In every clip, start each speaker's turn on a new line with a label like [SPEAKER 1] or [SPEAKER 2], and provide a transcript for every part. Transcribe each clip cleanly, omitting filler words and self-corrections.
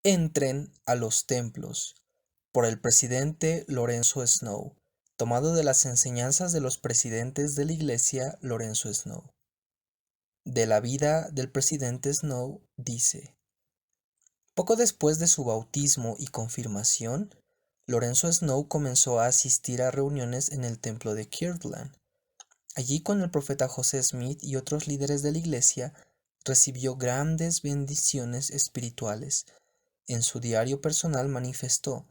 [SPEAKER 1] Entren a los templos, por el presidente Lorenzo Snow, tomado de las enseñanzas de los presidentes de la Iglesia Lorenzo Snow. De la vida del presidente Snow dice: poco después de su bautismo y confirmación, Lorenzo Snow comenzó a asistir a reuniones en el templo de Kirtland. Allí, con el profeta José Smith y otros líderes de la Iglesia, recibió grandes bendiciones espirituales. En su diario personal manifestó: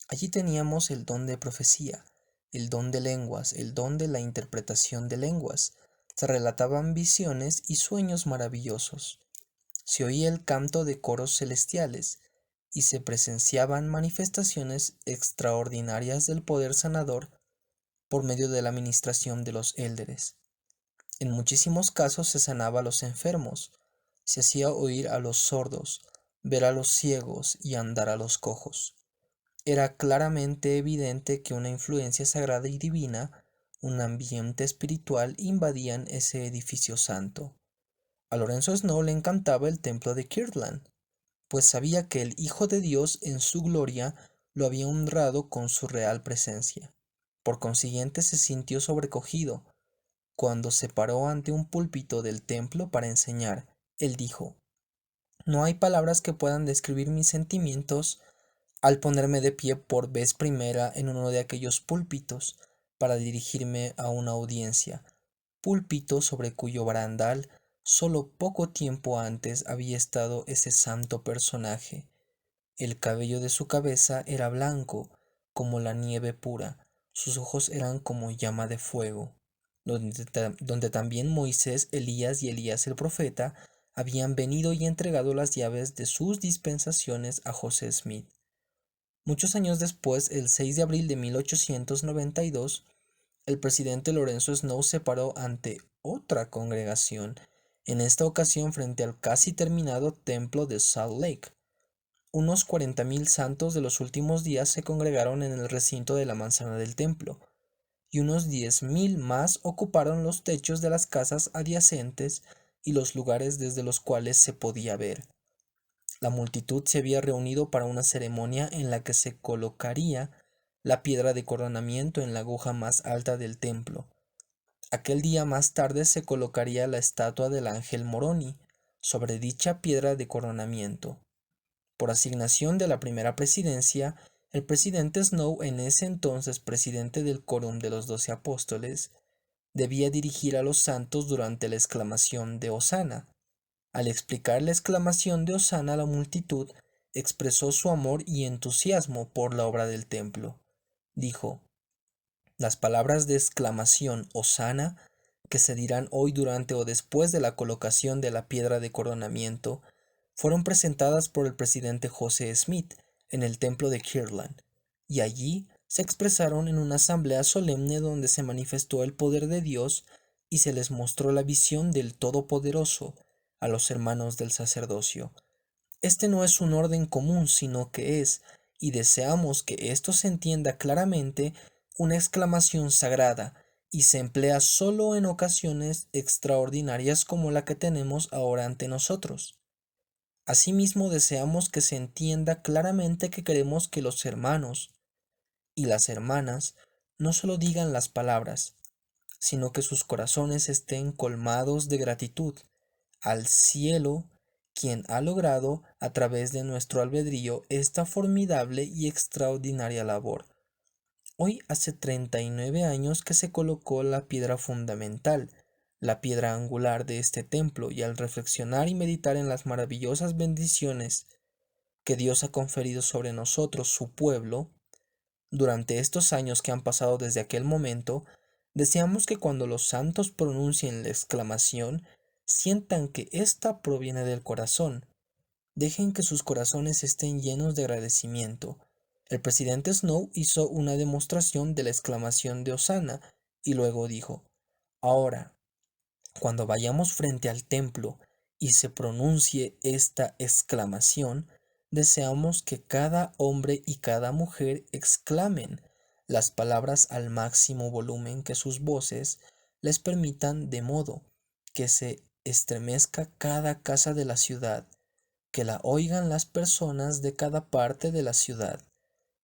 [SPEAKER 1] allí teníamos el don de profecía, el don de lenguas, el don de la interpretación de lenguas. Se relataban visiones y sueños maravillosos. Se oía el canto de coros celestiales y se presenciaban manifestaciones extraordinarias del poder sanador por medio de la ministración de los élderes. En muchísimos casos se sanaba a los enfermos, se hacía oír a los sordos, ver a los ciegos y andar a los cojos. Era claramente evidente que una influencia sagrada y divina, un ambiente espiritual invadían ese edificio santo. A Lorenzo Snow le encantaba el templo de Kirtland, pues sabía que el Hijo de Dios en su gloria lo había honrado con su real presencia. Por consiguiente se sintió sobrecogido. Cuando se paró ante un púlpito del templo para enseñar, él dijo: no hay palabras que puedan describir mis sentimientos al ponerme de pie por vez primera en uno de aquellos púlpitos para dirigirme a una audiencia, púlpito sobre cuyo barandal solo poco tiempo antes había estado ese santo personaje. El cabello de su cabeza era blanco como la nieve pura, sus ojos eran como llama de fuego, donde también Moisés, Elías y Elías el profeta habían venido y entregado las llaves de sus dispensaciones a José Smith. Muchos años después, el 6 de abril de 1892, el presidente Lorenzo Snow se paró ante otra congregación, en esta ocasión frente al casi terminado templo de Salt Lake. Unos 40,000 santos de los últimos días se congregaron en el recinto de la manzana del templo, y unos 10,000 más ocuparon los techos de las casas adyacentes y los lugares desde los cuales se podía ver. La multitud se había reunido para una ceremonia en la que se colocaría la piedra de coronamiento en la aguja más alta del templo. Aquel día más tarde se colocaría la estatua del ángel Moroni sobre dicha piedra de coronamiento. Por asignación de la primera presidencia, el presidente Snow, en ese entonces presidente del Quórum de los 12 Apóstoles, debía dirigir a los santos durante la exclamación de Hosana. Al explicar la exclamación de Hosana, la multitud expresó su amor y entusiasmo por la obra del templo. Dijo: las palabras de exclamación Hosana, que se dirán hoy durante o después de la colocación de la piedra de coronamiento, fueron presentadas por el presidente José Smith en el templo de Kirtland, y allí se expresaron en una asamblea solemne donde se manifestó el poder de Dios y se les mostró la visión del Todopoderoso a los hermanos del sacerdocio. Este no es un orden común, sino que es, y deseamos que esto se entienda claramente, una exclamación sagrada, y se emplea solo en ocasiones extraordinarias como la que tenemos ahora ante nosotros. Asimismo, deseamos que se entienda claramente que queremos que los hermanos y las hermanas no solo digan las palabras, sino que sus corazones estén colmados de gratitud al cielo, quien ha logrado, a través de nuestro albedrío, esta formidable y extraordinaria labor. Hoy hace 39 años que se colocó la piedra fundamental, la piedra angular de este templo, y al reflexionar y meditar en las maravillosas bendiciones que Dios ha conferido sobre nosotros, su pueblo, durante estos años que han pasado desde aquel momento, deseamos que cuando los santos pronuncien la exclamación, sientan que ésta proviene del corazón. Dejen que sus corazones estén llenos de agradecimiento. El presidente Snow hizo una demostración de la exclamación de Hosana y luego dijo: ahora, cuando vayamos frente al templo y se pronuncie esta exclamación, deseamos que cada hombre y cada mujer exclamen las palabras al máximo volumen que sus voces les permitan, de modo que se estremezca cada casa de la ciudad, que la oigan las personas de cada parte de la ciudad,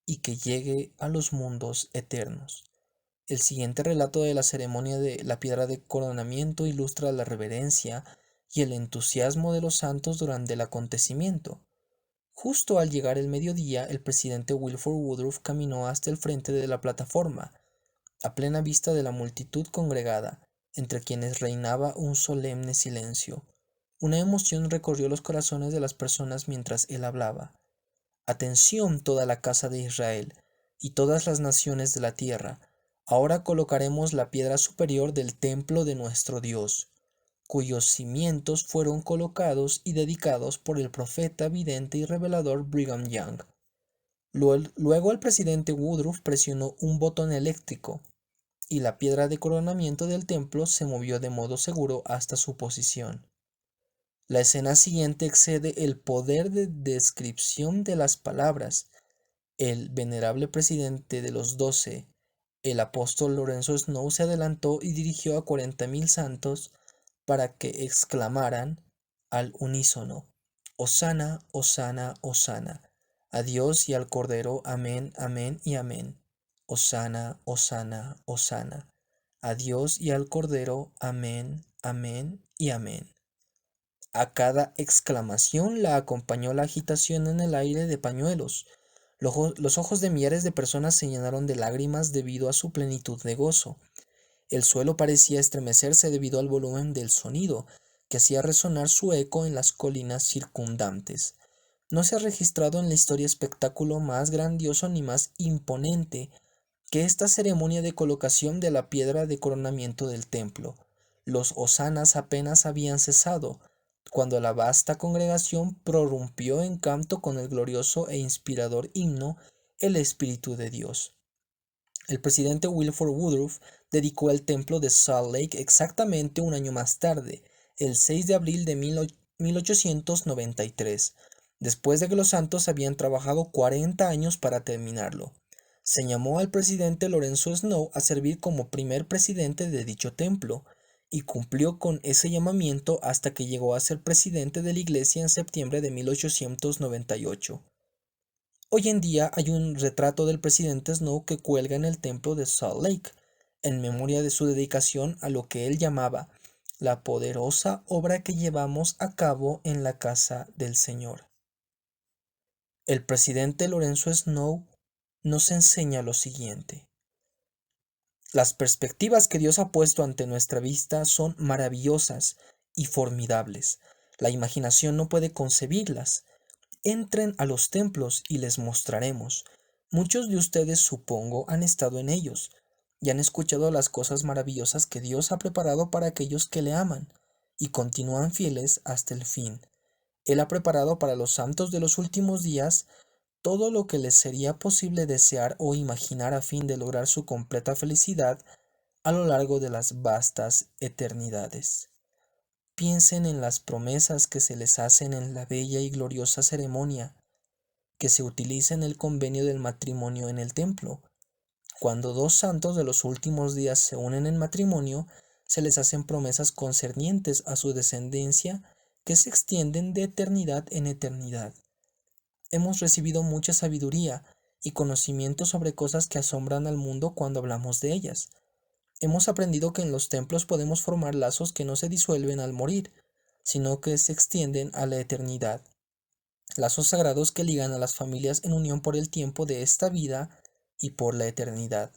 [SPEAKER 1] y que llegue a los mundos eternos. El siguiente relato de la ceremonia de la piedra de coronamiento ilustra la reverencia y el entusiasmo de los santos durante el acontecimiento. Justo al llegar el mediodía, el presidente Wilford Woodruff caminó hasta el frente de la plataforma, a plena vista de la multitud congregada, entre quienes reinaba un solemne silencio. Una emoción recorrió los corazones de las personas mientras él hablaba. Atención toda la casa de Israel y todas las naciones de la tierra. Ahora colocaremos la piedra superior del templo de nuestro Dios, cuyos cimientos fueron colocados y dedicados por el profeta, vidente y revelador Brigham Young. Luego el presidente Woodruff presionó un botón eléctrico y la piedra de coronamiento del templo se movió de modo seguro hasta su posición. La escena siguiente excede el poder de descripción de las palabras. El venerable presidente de los 12, el apóstol Lorenzo Snow, se adelantó y dirigió a 40,000 santos para que exclamaran al unísono: Hosana, Hosana, Hosana, a Dios y al Cordero, amén, amén y amén. Hosana, Hosana, Hosana, a Dios y al Cordero, amén, amén y amén. A cada exclamación la acompañó la agitación en el aire de pañuelos. Los ojos de millares de personas se llenaron de lágrimas debido a su plenitud de gozo. El suelo parecía estremecerse debido al volumen del sonido, que hacía resonar su eco en las colinas circundantes. No se ha registrado en la historia espectáculo más grandioso ni más imponente que esta ceremonia de colocación de la piedra de coronamiento del templo. Los hosanas apenas habían cesado, cuando la vasta congregación prorrumpió en canto con el glorioso e inspirador himno El Espíritu de Dios. El presidente Wilford Woodruff dedicó el templo de Salt Lake exactamente un año más tarde, el 6 de abril de 1893, después de que los santos habían trabajado 40 años para terminarlo. Se llamó al presidente Lorenzo Snow a servir como primer presidente de dicho templo, y cumplió con ese llamamiento hasta que llegó a ser presidente de la iglesia en septiembre de 1898. Hoy en día hay un retrato del presidente Snow que cuelga en el templo de Salt Lake, en memoria de su dedicación a lo que él llamaba la poderosa obra que llevamos a cabo en la casa del Señor. El presidente Lorenzo Snow nos enseña lo siguiente: las perspectivas que Dios ha puesto ante nuestra vista son maravillosas y formidables. La imaginación no puede concebirlas. Entren a los templos y les mostraremos. Muchos de ustedes, supongo, han estado en ellos y han escuchado las cosas maravillosas que Dios ha preparado para aquellos que le aman y continúan fieles hasta el fin. Él ha preparado para los santos de los últimos días todo lo que les sería posible desear o imaginar a fin de lograr su completa felicidad a lo largo de las vastas eternidades. Piensen en las promesas que se les hacen en la bella y gloriosa ceremonia que se utiliza en el convenio del matrimonio en el templo. Cuando dos santos de los últimos días se unen en matrimonio, se les hacen promesas concernientes a su descendencia que se extienden de eternidad en eternidad. Hemos recibido mucha sabiduría y conocimiento sobre cosas que asombran al mundo cuando hablamos de ellas. Hemos aprendido que en los templos podemos formar lazos que no se disuelven al morir, sino que se extienden a la eternidad. Lazos sagrados que ligan a las familias en unión por el tiempo de esta vida y por la eternidad.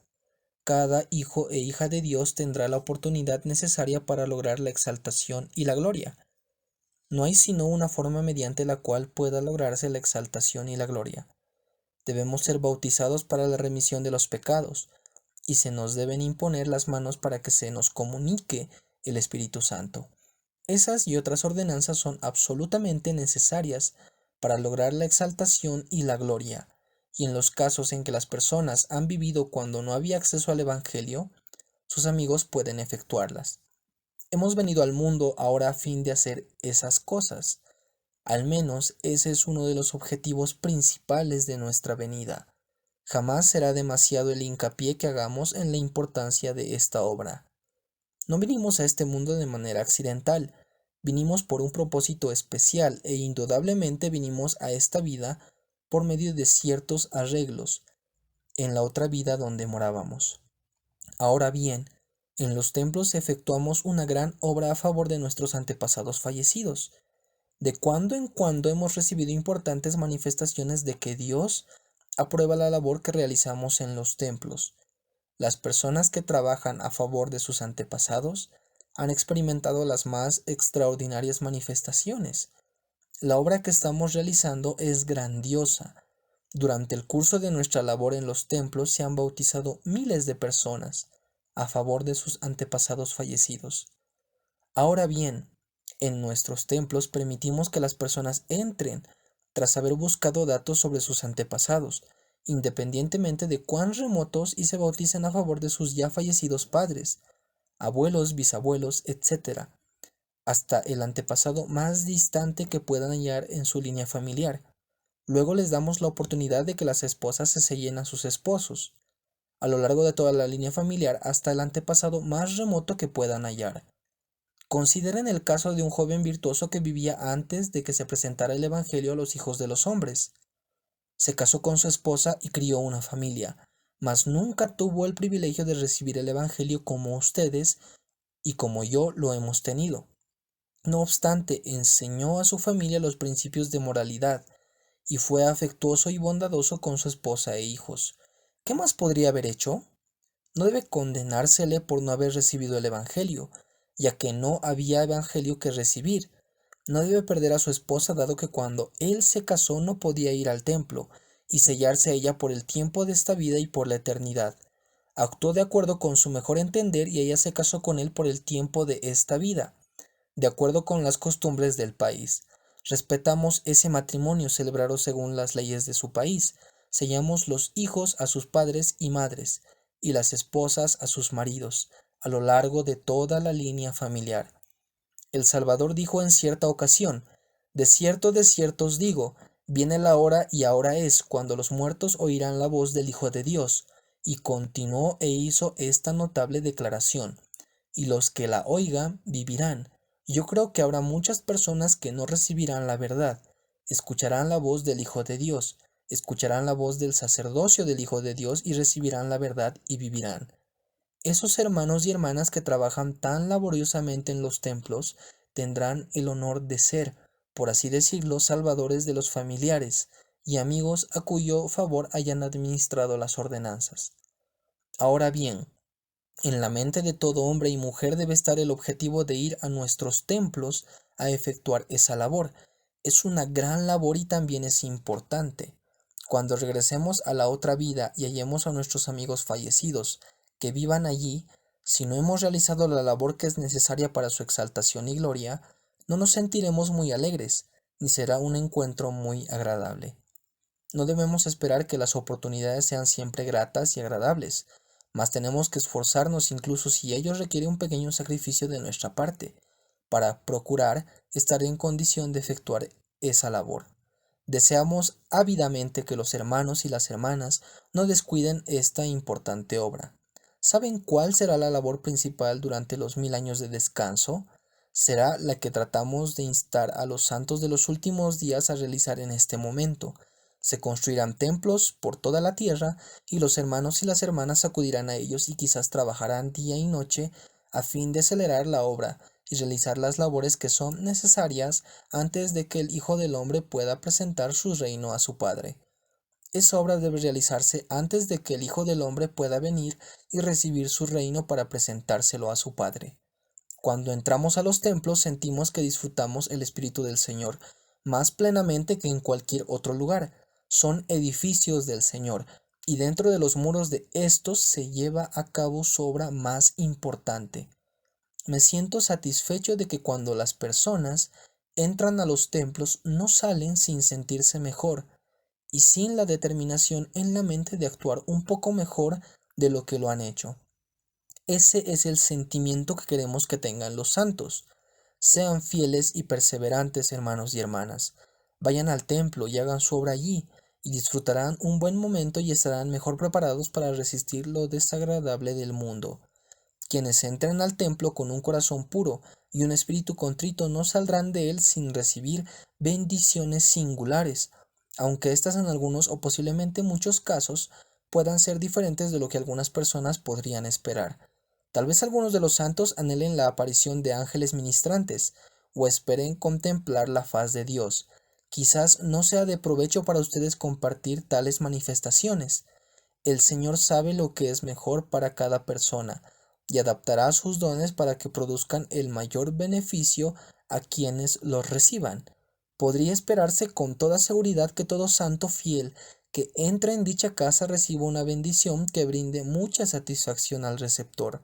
[SPEAKER 1] Cada hijo e hija de Dios tendrá la oportunidad necesaria para lograr la exaltación y la gloria. No hay sino una forma mediante la cual pueda lograrse la exaltación y la gloria. Debemos ser bautizados para la remisión de los pecados, y se nos deben imponer las manos para que se nos comunique el Espíritu Santo. Esas y otras ordenanzas son absolutamente necesarias para lograr la exaltación y la gloria, y en los casos en que las personas han vivido cuando no había acceso al Evangelio, sus amigos pueden efectuarlas. Hemos venido al mundo ahora a fin de hacer esas cosas. Al menos ese es uno de los objetivos principales de nuestra venida. Jamás será demasiado el hincapié que hagamos en la importancia de esta obra. No vinimos a este mundo de manera accidental, Vinimos por un propósito especial e indudablemente vinimos a esta vida por medio de ciertos arreglos en la otra vida donde morábamos. Ahora bien, en los templos efectuamos una gran obra a favor de nuestros antepasados fallecidos. De cuando en cuando hemos recibido importantes manifestaciones de que Dios aprueba la labor que realizamos en los templos. Las personas que trabajan a favor de sus antepasados han experimentado las más extraordinarias manifestaciones. La obra que estamos realizando es grandiosa. Durante el curso de nuestra labor en los templos se han bautizado miles de personas a favor de sus antepasados fallecidos. Ahora bien, en nuestros templos permitimos que las personas entren tras haber buscado datos sobre sus antepasados, independientemente de cuán remotos, y se bauticen a favor de sus ya fallecidos padres, abuelos, bisabuelos, etc., hasta el antepasado más distante que puedan hallar en su línea familiar. Luego les damos la oportunidad de que las esposas se sellen a sus esposos, a lo largo de toda la línea familiar hasta el antepasado más remoto que puedan hallar. Consideren el caso de un joven virtuoso que vivía antes de que se presentara el Evangelio a los hijos de los hombres. Se casó con su esposa y crió una familia, mas nunca tuvo el privilegio de recibir el Evangelio como ustedes y como yo lo hemos tenido. No obstante, enseñó a su familia los principios de moralidad y fue afectuoso y bondadoso con su esposa e hijos. ¿Qué más podría haber hecho? No debe condenársele por no haber recibido el Evangelio, ya que no había Evangelio que recibir. No debe perder a su esposa, dado que cuando él se casó no podía ir al templo y sellarse a ella por el tiempo de esta vida y por la eternidad. Actuó de acuerdo con su mejor entender y ella se casó con él por el tiempo de esta vida, de acuerdo con las costumbres del país. Respetamos ese matrimonio celebrado según las leyes de su país. Sellamos los hijos a sus padres y madres, y las esposas a sus maridos, a lo largo de toda la línea familiar. El Salvador dijo en cierta ocasión: de cierto os digo, viene la hora y ahora es, cuando los muertos oirán la voz del Hijo de Dios. Y continuó e hizo esta notable declaración: y los que la oigan vivirán. Yo creo que habrá muchas personas que no recibirán la verdad, escucharán la voz del Hijo de Dios, escucharán la voz del sacerdocio del Hijo de Dios y recibirán la verdad y vivirán. Esos hermanos y hermanas que trabajan tan laboriosamente en los templos tendrán el honor de ser, por así decirlo, salvadores de los familiares y amigos a cuyo favor hayan administrado las ordenanzas. Ahora bien, en la mente de todo hombre y mujer debe estar el objetivo de ir a nuestros templos a efectuar esa labor. Es una gran labor y también es importante. Cuando regresemos a la otra vida y hallemos a nuestros amigos fallecidos que vivan allí, si no hemos realizado la labor que es necesaria para su exaltación y gloria, no nos sentiremos muy alegres, ni será un encuentro muy agradable. No debemos esperar que las oportunidades sean siempre gratas y agradables, mas tenemos que esforzarnos incluso si ello requiere un pequeño sacrificio de nuestra parte, para procurar estar en condición de efectuar esa labor. Deseamos ávidamente que los hermanos y las hermanas no descuiden esta importante obra. ¿Saben cuál será la labor principal durante los 1000 años de descanso? Será la que tratamos de instar a los santos de los últimos días a realizar en este momento. Se construirán templos por toda la tierra y los hermanos y las hermanas acudirán a ellos y quizás trabajarán día y noche a fin de acelerar la obra y realizar las labores que son necesarias antes de que el Hijo del Hombre pueda presentar su reino a su Padre. Esa obra debe realizarse antes de que el Hijo del Hombre pueda venir y recibir su reino para presentárselo a su Padre. Cuando entramos a los templos sentimos que disfrutamos el Espíritu del Señor más plenamente que en cualquier otro lugar. Son edificios del Señor, y dentro de los muros de estos se lleva a cabo su obra más importante. Me siento satisfecho de que cuando las personas entran a los templos no salen sin sentirse mejor y sin la determinación en la mente de actuar un poco mejor de lo que lo han hecho. Ese es el sentimiento que queremos que tengan los santos. Sean fieles y perseverantes, hermanos y hermanas. Vayan al templo y hagan su obra allí, y disfrutarán un buen momento y estarán mejor preparados para resistir lo desagradable del mundo. Quienes entren al templo con un corazón puro y un espíritu contrito no saldrán de él sin recibir bendiciones singulares, aunque éstas en algunos o posiblemente muchos casos puedan ser diferentes de lo que algunas personas podrían esperar. Tal vez algunos de los santos anhelen la aparición de ángeles ministrantes, o esperen contemplar la faz de Dios. Quizás no sea de provecho para ustedes compartir tales manifestaciones. El Señor sabe lo que es mejor para cada persona, y adaptará sus dones para que produzcan el mayor beneficio a quienes los reciban. Podría esperarse con toda seguridad que todo santo fiel que entra en dicha casa reciba una bendición que brinde mucha satisfacción al receptor.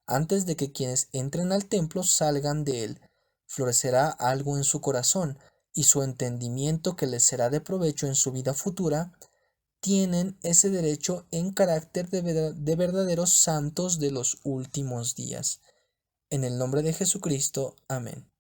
[SPEAKER 1] Antes de que quienes entren al templo salgan de él, florecerá algo en su corazón, y su entendimiento, que les será de provecho en su vida futura, tienen ese derecho en carácter de verdaderos santos de los últimos días. En el nombre de Jesucristo. Amén.